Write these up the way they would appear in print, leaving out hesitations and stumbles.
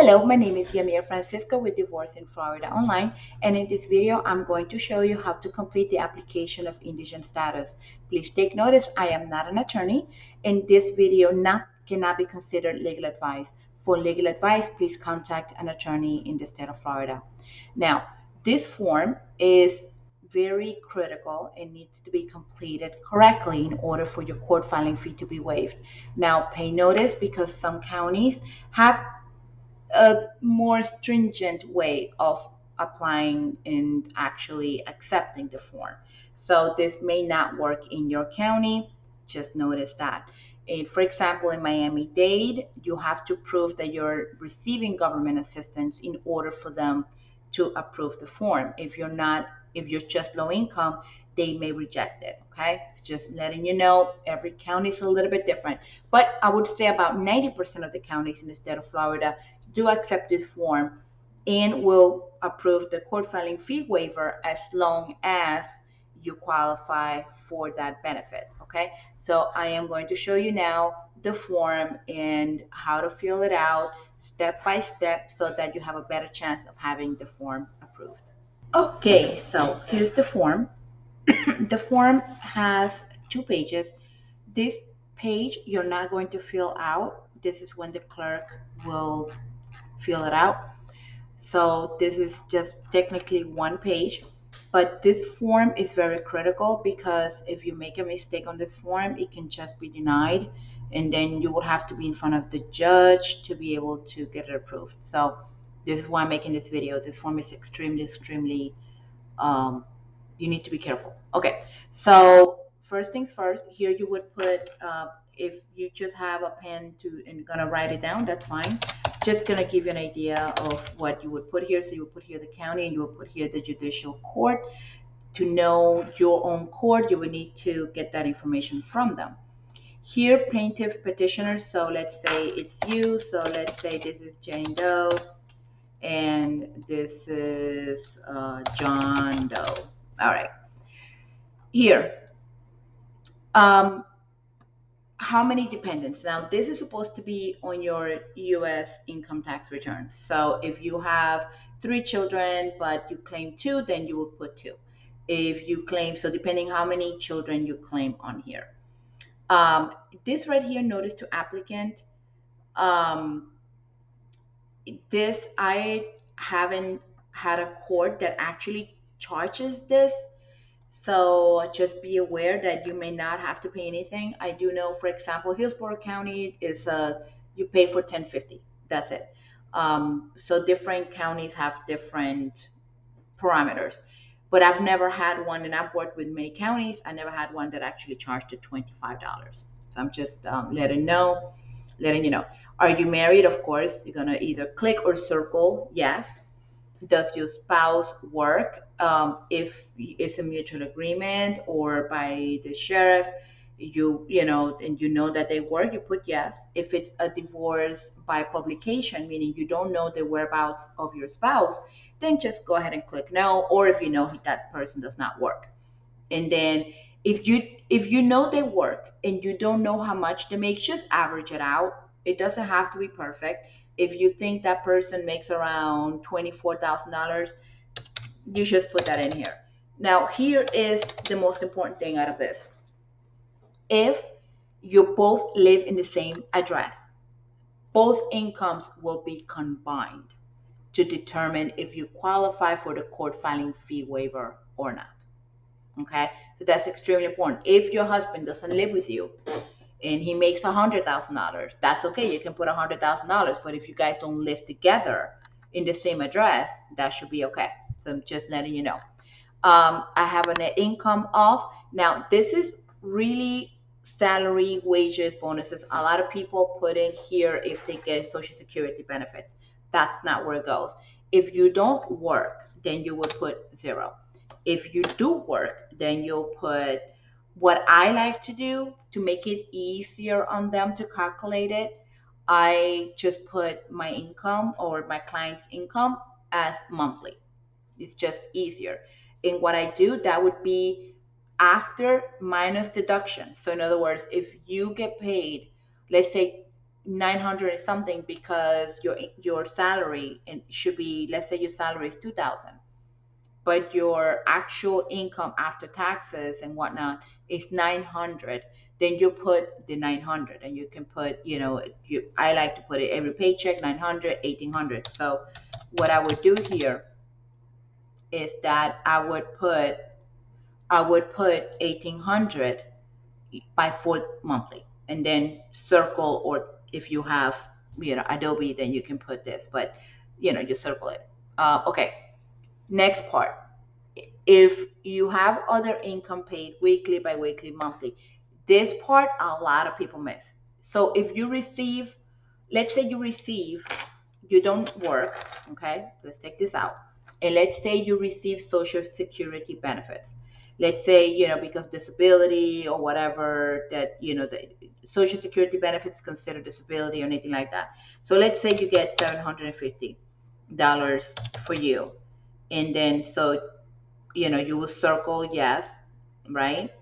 Hello, my name is Yamir Francisco with Divorce in Florida Online, and in this video I'm going to show you how to complete the application of indigent status. Please take notice, I am not an attorney, and this video cannot be considered legal advice. For legal advice, please contact an attorney in the state of Florida. Now, this form is very critical and needs to be completed correctly in order for your court filing fee to be waived. Now, pay notice because some counties have a more stringent way of applying and actually accepting the form. So this may not work in your county. Just notice that. And for example, in Miami-Dade, you have to prove that you're receiving government assistance in order for them to approve the form. If you're just low income, they may reject it. Okay, it's just letting you know every county is a little bit different, but I would say about 90% of the counties in the state of Florida do accept this form and will approve the court filing fee waiver as long as you qualify for that benefit. Okay, so I am going to show you now the form and how to fill it out step by step so that you have a better chance of having the form approved. Okay, so here's the form. The form has 2 pages. This page you're not going to fill out. This is when the clerk will fill it out. So this is just technically 1 page, but this form is very critical because if you make a mistake on this form, it can just be denied, and then you will have to be in front of the judge to be able to get it approved. So this is why I'm making this video. This form is extremely you need to be careful. Okay, so first things first, here you would put, if you just have a pen and gonna write it down, that's fine. Just gonna give you an idea of what you would put here. So you would put here the county and you would put here the judicial court. To know your own court, you would need to get that information from them. Here, plaintiff petitioner, so let's say it's you. So let's say this is Jane Doe and this is John Doe. All right. Here, how many dependents? Now, this is supposed to be on your U.S. income tax return. So if you have 3 children, but you claim 2, then you will put 2. If you claim, so depending how many children you claim on here. This right here, notice to applicant. This, I haven't had a court that actually charges this. So just be aware that you may not have to pay anything. I do know, for example, Hillsborough County is you pay for $10.50. That's it. So different counties have different parameters. But I've never had one, and I've worked with many counties. I never had one that actually charged it $25. So I'm just letting you know. Are you married? Of course, you're gonna either click or circle yes. Does your spouse work? If it's a mutual agreement or by the sheriff, you know, and you know that they work, you put yes. If it's a divorce by publication, meaning you don't know the whereabouts of your spouse, then just go ahead and click no. Or if you know that person does not work, and then if you know they work and you don't know how much they make, just average it out. It doesn't have to be perfect. If you think that person makes around $24,000, you should put that in here. Now, here is the most important thing out of this. If you both live in the same address, both incomes will be combined to determine if you qualify for the court filing fee waiver or not. Okay, so that's extremely important. If your husband doesn't live with you and he makes $100,000, that's okay. You can put $100,000. But if you guys don't live together in the same address, that should be okay. So I'm just letting you know. I have a net income of. Now, this is really salary, wages, bonuses. A lot of people put in here if they get Social Security benefits. That's not where it goes. If you don't work, then you would put 0. If you do work, then you'll put, what I like to do to make it easier on them to calculate it, I just put my income or my client's income as monthly. It's just easier. And what I do, that would be after minus deductions. So in other words, if you get paid, let's say 900 and something because your salary and should be, let's say your salary is 2,000, but your actual income after taxes and whatnot is 900, then you put the 900, and you can put, I like to put it every paycheck 900, 1,800. So what I would do here is that I would put 1,800 by 4 monthly, and then circle, or if you have Adobe, then you can put this, but you circle it. Okay, next part. If you have other income paid weekly, bi-weekly, monthly, this part a lot of people miss. So if you receive, let's say you don't work, okay, let's take this out, and let's say you receive Social Security benefits. Let's say, because disability or whatever, that, the Social Security benefits consider disability or anything like that. So let's say you get $750 for you. And then, so, you will circle yes, right?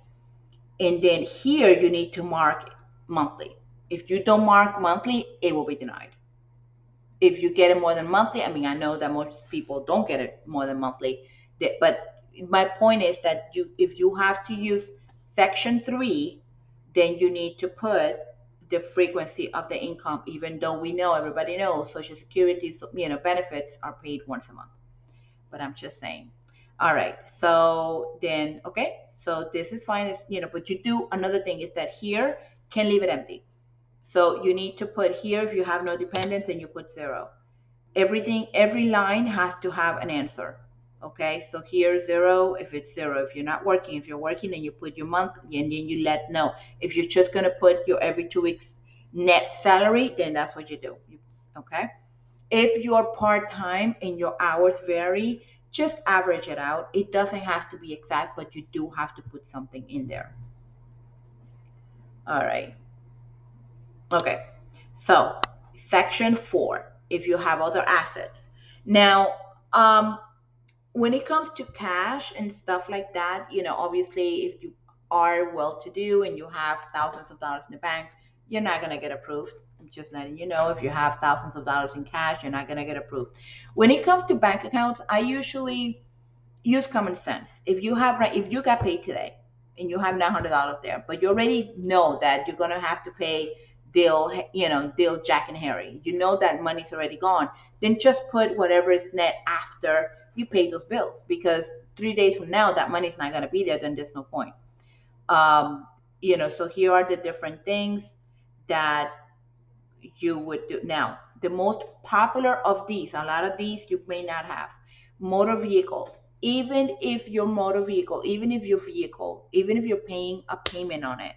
And then here you need to mark monthly. If you don't mark monthly, it will be denied. If you get it more than monthly, I mean, I know that most people don't get it more than monthly, but my point is that if you have to use section 3, then you need to put the frequency of the income, even though everybody knows Social Security, benefits are paid once a month. But I'm just saying. All right, so then, okay, so this is fine. But you do another thing is that here can leave it empty. So you need to put here, if you have no dependents, and you put 0. Every line has to have an answer. Okay, so here 0 if it's 0. If you're not working, if you're working, then you put your monthly, and then you let know. If you're just gonna put your every 2 weeks net salary, then that's what you do. Okay. If you're part-time and your hours vary, just average it out. It doesn't have to be exact, but you do have to put something in there. All right. Okay. So section 4, if you have other assets. Now, when it comes to cash and stuff like that, obviously if you are well-to-do and you have thousands of dollars in the bank, you're not going to get approved. I'm just letting you know, if you have thousands of dollars in cash, you're not going to get approved. When it comes to bank accounts, I usually use common sense. If you got paid today and you have $900 there, but you already know that you're going to have to pay Dill, Jack and Harry, that money's already gone, then just put whatever is net after you pay those bills, because 3 days from now that money's not going to be there, then there's no point. So here are the different things that you would do. Now, the most popular of these, a lot of these you may not have. Motor vehicle. Even if your vehicle, even if you're paying a payment on it,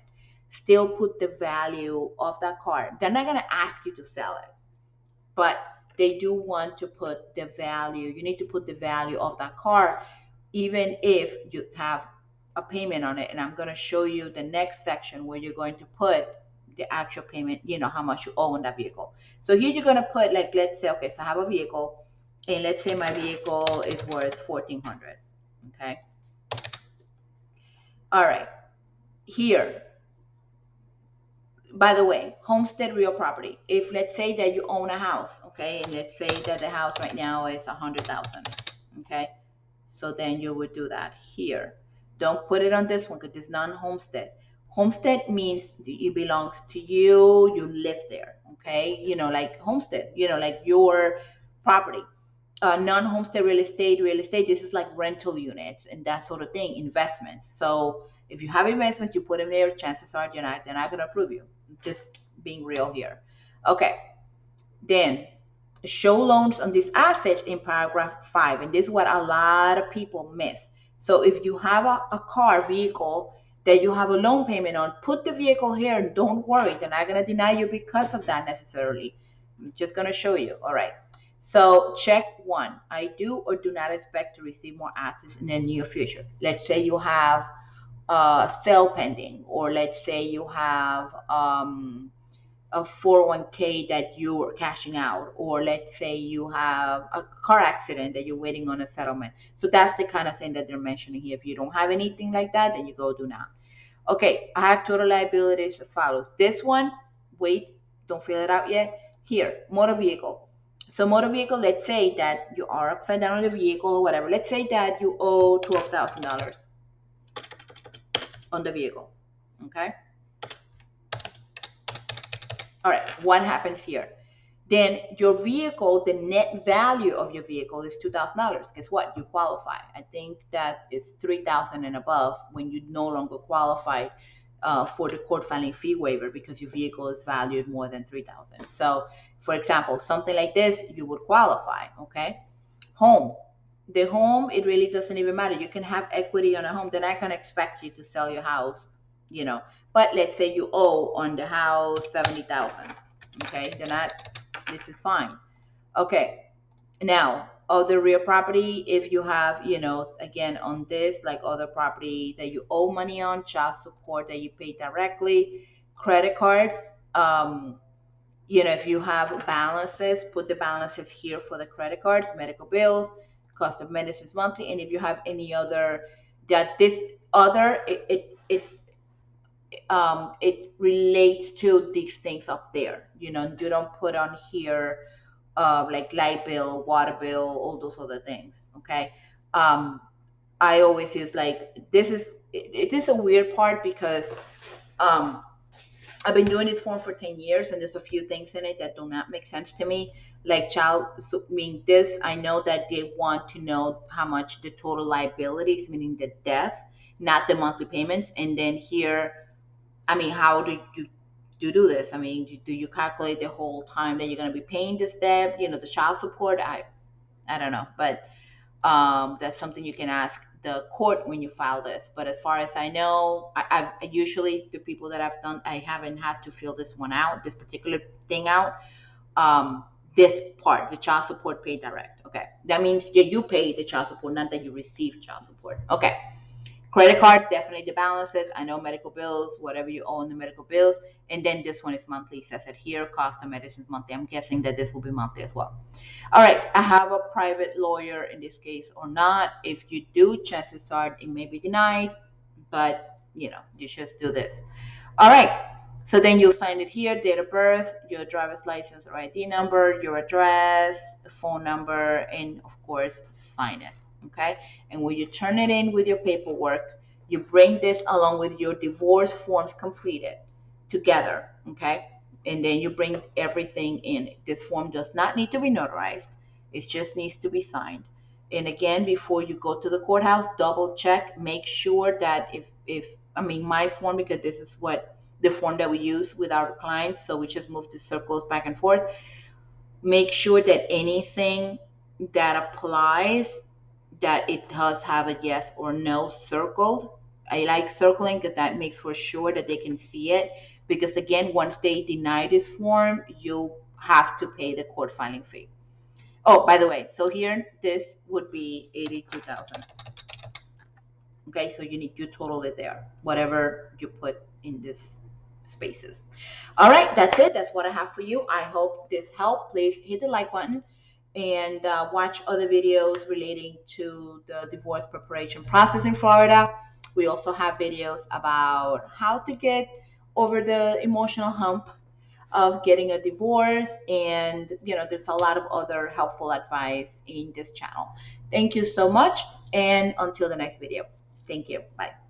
still put the value of that car. They're not going to ask you to sell it, but they do want to put the value. You need to put the value of that car, even if you have a payment on it. And I'm going to show you the next section where you're going to put the actual payment, how much you owe on that vehicle. So here you're going to put, like, let's say, okay, so I have a vehicle, and let's say my vehicle is worth $1,400. Okay. All right. Here, by the way, homestead, real property. If let's say that you own a house, okay, and let's say that the house right now is 100,000, okay, so then you would do that here. Don't put it on this one because it's non-homestead. Homestead means it belongs to you. You live there, okay? Like homestead, like your property. Non-homestead real estate, this is like rental units and that sort of thing, investments. So if you have investments, you put them there, chances are they're not going to approve you. Just being real here. Okay. Then show loans on these assets in paragraph 5. And this is what a lot of people miss. So if you have a vehicle that you have a loan payment on, put the vehicle here and don't worry. They're not going to deny you because of that necessarily. I'm just going to show you. All right. So check 1. I do or do not expect to receive more assets in the near future. Let's say you have sale pending, or let's say you have a 401k that you are cashing out, or let's say you have a car accident that you're waiting on a settlement. So that's the kind of thing that they're mentioning here. If you don't have anything like that, then you go do not. Okay, I have total liabilities as follows. This one, wait, don't fill it out yet. Here, motor vehicle. So motor vehicle, let's say that you are upside down on the vehicle or whatever. Let's say that you owe $12,000 on the vehicle, okay? All right, what happens here? Then your vehicle, the net value of your vehicle is $2,000. Guess what? You qualify. I think that is $3,000 and above when you no longer qualify for the court filing fee waiver because your vehicle is valued more than $3,000. So, for example, something like this, you would qualify. Okay, home. The home, it really doesn't even matter. You can have equity on a home. They're not going to expect you to sell your house, you know. But let's say you owe on the house $70,000. Okay, they're not. This is fine. Okay, now other real property, if you have, you know, again on this, like other property that you owe money on, child support that you pay directly, credit cards, you know, if you have balances, put the balances here for the credit cards, medical bills, cost of medicines monthly, and if you have any other, that this other, it relates to these things up there. You know, you don't put on here like light bill, water bill, all those other things. Okay. I always use like it is a weird part because I've been doing this form for 10 years and there's a few things in it that do not make sense to me. Like so, mean this, I know that they want to know how much the total liabilities, meaning the debts, not the monthly payments. And then here, I mean, how do you do this? I mean, do you calculate the whole time that you're going to be paying this debt? You know, the child support. I don't know, but that's something you can ask the court when you file this. But as far as I know, I usually the people that I've done, I haven't had to fill this one out, this particular thing out. This part, the child support paid direct. Okay, that means you pay the child support, not that you receive child support. Okay. Credit cards, definitely the balances. I know medical bills, whatever you owe on the medical bills. And then this one is monthly. It says it here, cost of medicines monthly. I'm guessing that this will be monthly as well. All right, I have a private lawyer in this case or not. If you do, chances are it may be denied, but you know, you just do this. All right, so then you'll sign it here, date of birth, your driver's license or ID number, your address, the phone number, and of course, sign it. Okay, and when you turn it in with your paperwork, you bring this along with your divorce forms completed together. Okay, and then you bring everything in. This form does not need to be notarized, it just needs to be signed. And again, before you go to the courthouse, double check, make sure that if I mean my form, because this is what the form that we use with our clients, so we just move the circles back and forth. Make sure that anything that applies, that it does have a yes or no circled. I like circling because that makes for sure that they can see it. Because again, once they deny this form, you'll have to pay the court filing fee. Oh, by the way, so here this would be 82,000. Okay, so you total it there, whatever you put in this spaces. All right, that's it. That's what I have for you. I hope this helped. Please hit the like button and watch other videos relating to the divorce preparation process in Florida. We also have videos about how to get over the emotional hump of getting a divorce, and you know, there's a lot of other helpful advice in this channel. Thank you so much, and until the next video. Thank you. Bye.